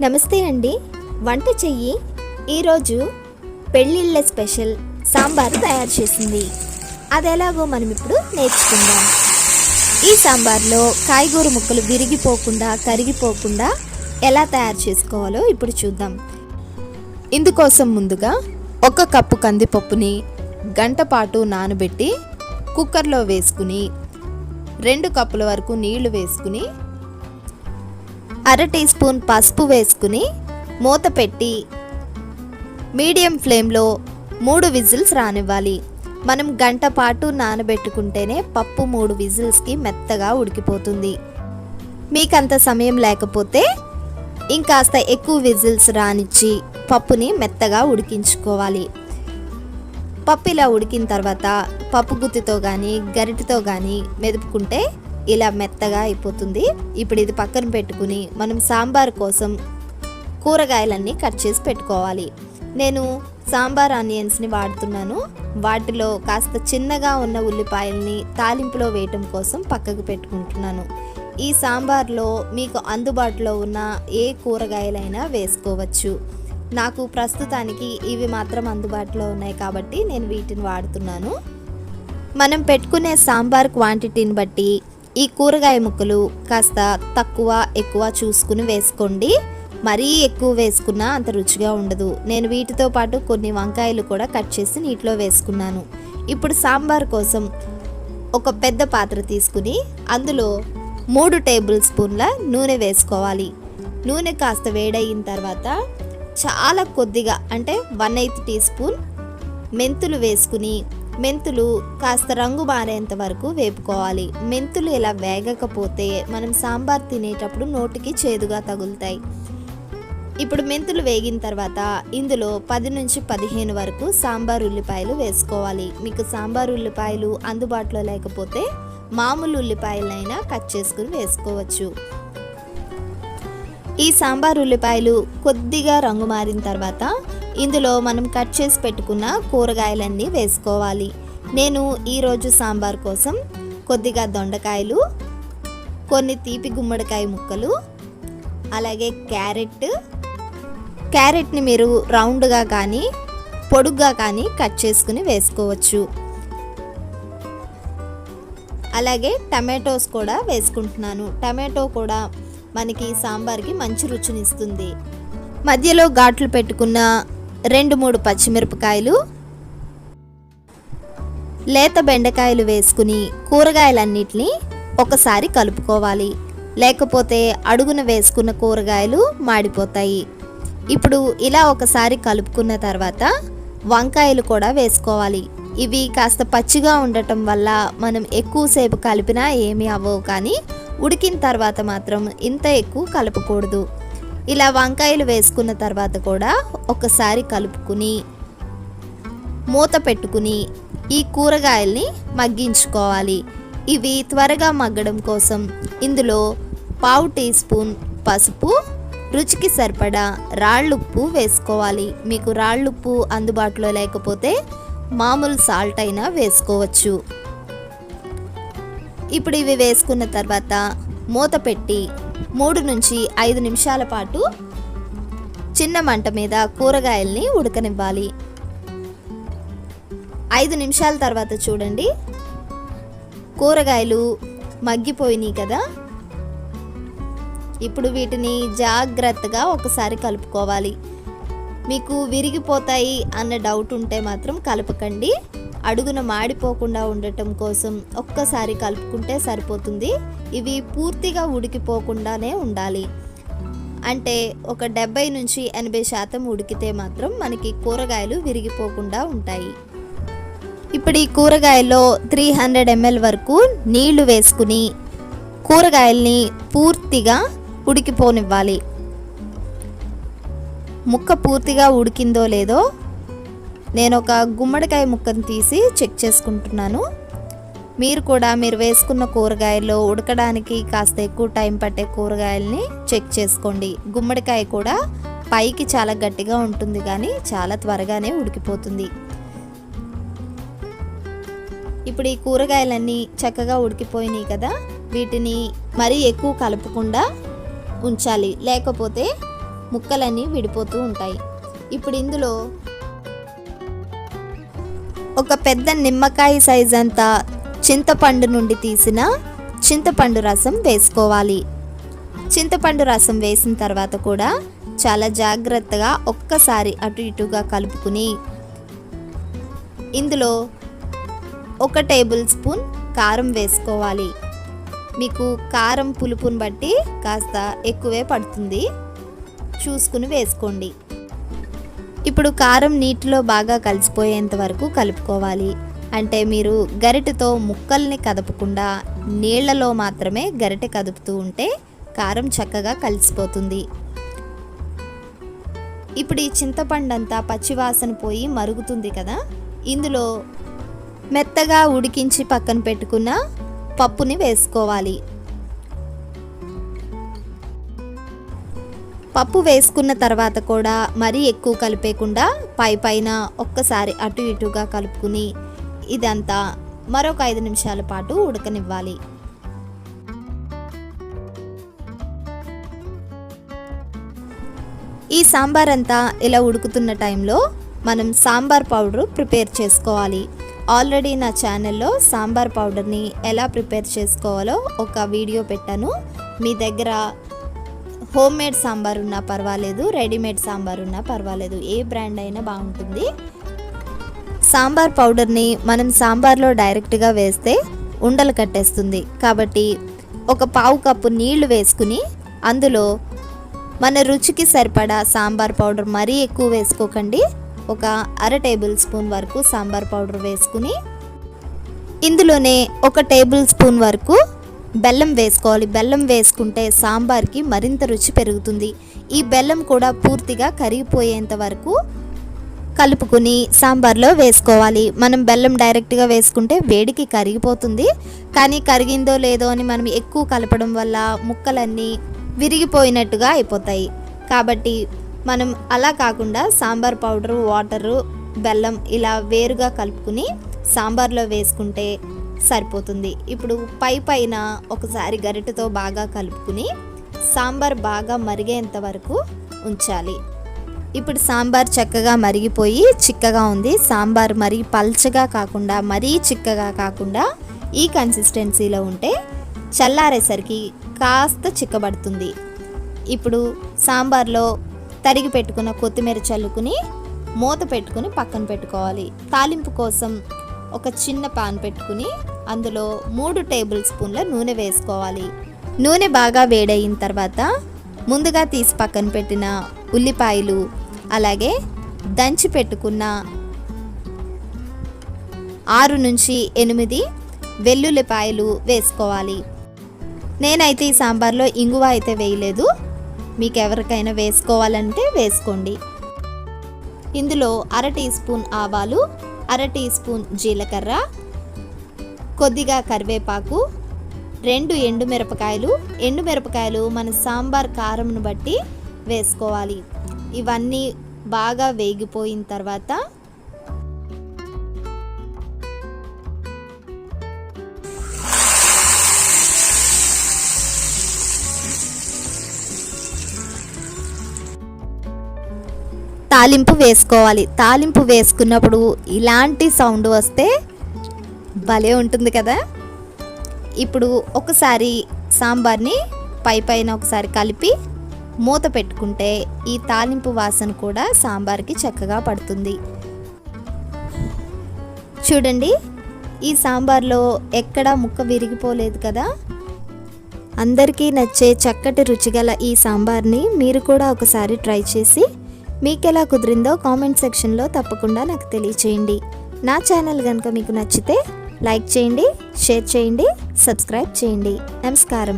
నమస్తే అండి. వంట చెయ్యి ఈరోజు పెళ్ళిళ్ళ స్పెషల్ సాంబారు తయారు చేసింది. అది ఎలాగో మనం ఇప్పుడు నేర్చుకుందాం. ఈ సాంబార్లో కాయగూర ముక్కలు విరిగిపోకుండా కరిగిపోకుండా ఎలా తయారు చేసుకోవాలో ఇప్పుడు చూద్దాం. ఇందుకోసం ముందుగా 1 కప్పు కందిపప్పుని గంట పాటు నానబెట్టి కుక్కర్లో వేసుకుని 2 కప్పుల వరకు నీళ్లు వేసుకుని 1/2 టీ స్పూన్ పసుపు వేసుకుని మూత పెట్టి మీడియం ఫ్లేమ్లో 3 విజిల్స్ రానివ్వాలి. మనం గంట పాటు నానబెట్టుకుంటేనే పప్పు 3 విజిల్స్కి మెత్తగా ఉడికిపోతుంది. మీకంత సమయం లేకపోతే ఇంకాస్త ఎక్కువ విజిల్స్ రానిచ్చి పప్పుని మెత్తగా ఉడికించుకోవాలి. పప్పు ఇలా ఉడికిన తర్వాత పప్పు గుత్తితో కానీ గరిటెతో కానీ మెదుపుకుంటే ఇలా మెత్తగా అయిపోతుంది. ఇప్పుడు ఇది పక్కన పెట్టుకుని మనం సాంబార్ కోసం కూరగాయలన్నీ కట్ చేసి పెట్టుకోవాలి. నేను సాంబార్ ఆనియన్స్ని వాడుతున్నాను. వాటిలో కాస్త చిన్నగా ఉన్న ఉల్లిపాయల్ని తాలింపులో వేయటం కోసం పక్కకు పెట్టుకుంటున్నాను. ఈ సాంబార్లో మీకు అందుబాటులో ఉన్న ఏ కూరగాయలైనా వేసుకోవచ్చు. నాకు ప్రస్తుతానికి ఇవి మాత్రం అందుబాటులో ఉన్నాయి కాబట్టి నేను వీటిని వాడుతున్నాను. మనం పెట్టుకునే సాంబార్ క్వాంటిటీని బట్టి ఈ కూరగాయ ముక్కలు కాస్త తక్కువ ఎక్కువ చూసుకుని వేసుకోండి. మరీ ఎక్కువ వేసుకున్నా అంత రుచిగా ఉండదు. నేను వీటితో పాటు కొన్ని వంకాయలు కూడా కట్ చేసి నీటిలో వేసుకున్నాను. ఇప్పుడు సాంబార్ కోసం ఒక పెద్ద పాత్ర తీసుకుని అందులో 3 టేబుల్ స్పూన్ల నూనె వేసుకోవాలి. నూనె కాస్త వేడయిన తర్వాత చాలా కొద్దిగా అంటే 1/8 టీ స్పూన్ మెంతులు వేసుకుని మెంతులు కాస్త రంగు మారేంత వరకు వేపుకోవాలి. మెంతులు ఇలా వేగకపోతే మనం సాంబార్ తినేటప్పుడు నోటికి చేదుగా తగులుతాయి. ఇప్పుడు మెంతులు వేగిన తర్వాత ఇందులో 10 నుంచి 15 వరకు సాంబార్ ఉల్లిపాయలు వేసుకోవాలి. మీకు సాంబార్ ఉల్లిపాయలు అందుబాటులో లేకపోతే మామూలు ఉల్లిపాయలైనా కట్ చేసుకుని వేసుకోవచ్చు. ఈ సాంబార్ ఉల్లిపాయలు కొద్దిగా రంగు మారిన తర్వాత ఇందులో మనం కట్ చేసి పెట్టుకున్న కూరగాయలన్నీ వేసుకోవాలి. నేను ఈరోజు సాంబార్ కోసం కొద్దిగా దొండకాయలు, కొన్ని తీపి గుమ్మడికాయ ముక్కలు, అలాగే క్యారెట్ని మీరు రౌండ్గా కానీ పొడుగ్గా కానీ కట్ చేసుకుని వేసుకోవచ్చు. అలాగే టమాటోస్ కూడా వేసుకుంటున్నాను. టమాటో కూడా మనకి సాంబార్కి మంచి రుచినిస్తుంది. మధ్యలో ఘాట్లు పెట్టుకున్న 2-3 పచ్చిమిరపకాయలు, లేత బెండకాయలు వేసుకుని కూరగాయలన్నిటినీ ఒకసారి కలుపుకోవాలి. లేకపోతే అడుగున వేసుకున్న కూరగాయలు మాడిపోతాయి. ఇప్పుడు ఇలా ఒకసారి కలుపుకున్న తర్వాత వంకాయలు కూడా వేసుకోవాలి. ఇవి కాస్త పచ్చిగా ఉండటం వల్ల మనం ఎక్కువసేపు కలిపినా ఏమీ అవ్వవు, కానీ ఉడికిన తర్వాత మాత్రం ఇంత ఎక్కువ కలపకూడదు. ఇలా వంకాయలు వేసుకున్న తర్వాత కూడా ఒకసారి కలుపుకుని మూత పెట్టుకుని ఈ కూరగాయల్ని మగ్గించుకోవాలి. ఇవి త్వరగా మగ్గడం కోసం ఇందులో 1/2 టీ స్పూన్ పసుపు, రుచికి సరిపడా రాళ్ళుప్పు వేసుకోవాలి. మీకు రాళ్ళుప్పు అందుబాటులో లేకపోతే మామూలు సాల్ట్ అయినా వేసుకోవచ్చు. ఇప్పుడు ఇవి వేసుకున్న తర్వాత మూత పెట్టి 3 నుంచి 5 నిమిషాల పాటు చిన్న మంట మీద కూరగాయల్ని ఉడకనివ్వాలి. 5 నిమిషాల తర్వాత చూడండి, కూరగాయలు మగ్గిపోయినాయి కదా. ఇప్పుడు వీటిని జాగ్రత్తగా ఒకసారి కలుపుకోవాలి. మీకు విరిగిపోతాయి అన్న డౌట్ ఉంటే మాత్రం కలపకండి. అడుగున మాడిపోకుండా ఉండటం కోసం ఒక్కసారి కలుపుకుంటే సరిపోతుంది. ఇవి పూర్తిగా ఉడికిపోకుండానే ఉండాలి. అంటే ఒక 70 నుంచి 80% ఉడికితే మాత్రం మనకి కూరగాయలు విరిగిపోకుండా ఉంటాయి. ఇప్పుడు ఈ కూరగాయల్లో 300 ml వరకు నీళ్లు వేసుకుని కూరగాయల్ని పూర్తిగా ఉడికిపోనివ్వాలి. ముక్క పూర్తిగా ఉడికిందో లేదో నేను ఒక గుమ్మడికాయ ముక్కను తీసి చెక్ చేసుకుంటున్నాను. మీరు కూడా మీరు వేసుకున్న కూరగాయల్లో ఉడకడానికి కాస్త ఎక్కువ టైం పట్టే కూరగాయల్ని చెక్ చేసుకోండి. గుమ్మడికాయ కూడా పైకి చాలా గట్టిగా ఉంటుంది కానీ చాలా త్వరగానే ఉడికిపోతుంది. ఇప్పుడు ఈ కూరగాయలన్నీ చక్కగా ఉడికిపోయినాయి కదా. వీటిని మరీ ఎక్కువ కలపకుండా ఉంచాలి, లేకపోతే ముక్కలన్నీ విడిపోతూ ఉంటాయి. ఇప్పుడు ఇందులో ఒక పెద్ద నిమ్మకాయ సైజ్ అంతా చింతపండు నుండి తీసిన చింతపండు రసం వేసుకోవాలి. చింతపండు రసం వేసిన తర్వాత కూడా చాలా జాగ్రత్తగా ఒక్కసారి అటు ఇటుగా కలుపుకుని ఇందులో 1 టేబుల్ స్పూన్ కారం వేసుకోవాలి. మీకు కారం పులుపుని బట్టి కాస్త ఎక్కువే పడుతుంది, చూసుకుని వేసుకోండి. ఇప్పుడు కారం నీటిలో బాగా కలిసిపోయేంత వరకు కలుపుకోవాలి. అంటే మీరు గరిటెతో ముక్కల్ని కదపకుండా నీళ్లలో మాత్రమే గరిటె కదుపుతూ ఉంటే కారం చక్కగా కలిసిపోతుంది. ఇప్పుడు ఈ చింతపండు అంతా పచ్చివాసన పోయి మరుగుతుంది కదా, ఇందులో మెత్తగా ఉడికించి పక్కన పెట్టుకున్న పప్పుని వేసుకోవాలి. పప్పు వేసుకున్న తర్వాత కూడా మరీ ఎక్కువ కలిపేయకుండా పైన ఒక్కసారి అటు ఇటుగా కలుపుకుని ఇదంతా మరొక 5 నిమిషాల పాటు ఉడకనివ్వాలి. ఈ సాంబార్ అంతా ఇలా ఉడుకుతున్న టైంలో మనం సాంబార్ పౌడర్ ప్రిపేర్ చేసుకోవాలి. ఆల్రెడీ నా ఛానల్లో సాంబార్ పౌడర్ని ఎలా ప్రిపేర్ చేసుకోవాలో ఒక వీడియో పెట్టాను. మీ దగ్గర హోమ్ మేడ్ సాంబార్ ఉన్నా పర్వాలేదు, రెడీమేడ్ సాంబార్ ఉన్నా పర్వాలేదు, ఏ బ్రాండ్ అయినా బాగుంటుంది. సాంబార్ పౌడర్ని మనం సాంబార్లో డైరెక్ట్గా వేస్తే ఉండలు కట్టేస్తుంది. కాబట్టి ఒక 1/2 కప్పు నీళ్లు వేసుకుని అందులో మన రుచికి సరిపడా సాంబార్ పౌడర్ మరీ ఎక్కువ వేసుకోకండి, ఒక 1/2 టేబుల్ స్పూన్ వరకు సాంబార్ పౌడర్ వేసుకుని ఇందులోనే 1 టేబుల్ స్పూన్ వరకు బెల్లం వేసుకోవాలి. బెల్లం వేసుకుంటే సాంబార్కి మరింత రుచి పెరుగుతుంది. ఈ బెల్లం కూడా పూర్తిగా కరిగిపోయేంత వరకు కలుపుకుని సాంబార్లో వేసుకోవాలి. మనం బెల్లం డైరెక్ట్గా వేసుకుంటే వేడికి కరిగిపోతుంది, కానీ కరిగిందో లేదో అని మనం ఎక్కువ కలపడం వల్ల ముక్కలన్నీ విరిగిపోయినట్టుగా అయిపోతాయి. కాబట్టి మనం అలా కాకుండా సాంబార్ పౌడరు, వాటరు, బెల్లం ఇలా వేరుగా కలుపుకుని సాంబార్లో వేసుకుంటే సరిపోతుంది. ఇప్పుడు పైన ఒకసారి గరిటెతో బాగా కలుపుకుని సాంబార్ బాగా మరిగేంత వరకు ఉంచాలి. ఇప్పుడు సాంబార్ చక్కగా మరిగిపోయి చిక్కగా ఉంది. సాంబార్ మరీ పల్చగా కాకుండా మరీ చిక్కగా కాకుండా ఈ కన్సిస్టెన్సీలో ఉంటే చల్లారేసరికి కాస్త చిక్కబడుతుంది. ఇప్పుడు సాంబార్లో తరిగి పెట్టుకున్న కొత్తిమీర చల్లుకుని మూత పెట్టుకుని పక్కన పెట్టుకోవాలి. తాలింపు కోసం ఒక చిన్న పాన్ పెట్టుకుని అందులో 3 టేబుల్ స్పూన్ల నూనె వేసుకోవాలి. నూనె బాగా వేడయిన తర్వాత ముందుగా తీసి పక్కన పెట్టిన ఉల్లిపాయలు, అలాగే దంచి పెట్టుకున్న 6 నుంచి 8 వెల్లుల్లిపాయలు వేసుకోవాలి. నేనైతే ఈ సాంబార్లో ఇంగువ అయితే వేయలేదు, మీకు ఎవరికైనా వేసుకోవాలంటే వేసుకోండి. ఇందులో 1/2 టీ స్పూన్ ఆవాలు, 1/2 టీ స్పూన్ జీలకర్ర, కొద్దిగా కరివేపాకు, 2 ఎండుమిరపకాయలు మన సాంబార్ కారంను బట్టి వేసుకోవాలి. ఇవన్నీ బాగా వేగిపోయిన తర్వాత తాలింపు వేసుకోవాలి. తాలింపు వేసుకున్నప్పుడు ఇలాంటి సౌండ్ వస్తే భలే ఉంటుంది కదా. ఇప్పుడు ఒకసారి సాంబార్ని పైన ఒకసారి కలిపి మూత పెట్టుకుంటే ఈ తాలింపు వాసన కూడా సాంబార్కి చక్కగా పడుతుంది. చూడండి, ఈ సాంబార్లో ఎక్కడా ముక్క విరిగిపోలేదు కదా. అందరికీ నచ్చే చక్కటి రుచిగల ఈ సాంబార్ని మీరు కూడా ఒకసారి ట్రై చేసి మీకు ఎలా కుదిరిందో కామెంట్ సెక్షన్లో తప్పకుండా నాకు తెలియచేయండి. నా ఛానల్ కనుక మీకు నచ్చితే లైక్ చేయండి, షేర్ చేయండి, సబ్స్క్రైబ్ చేయండి. నమస్కారం.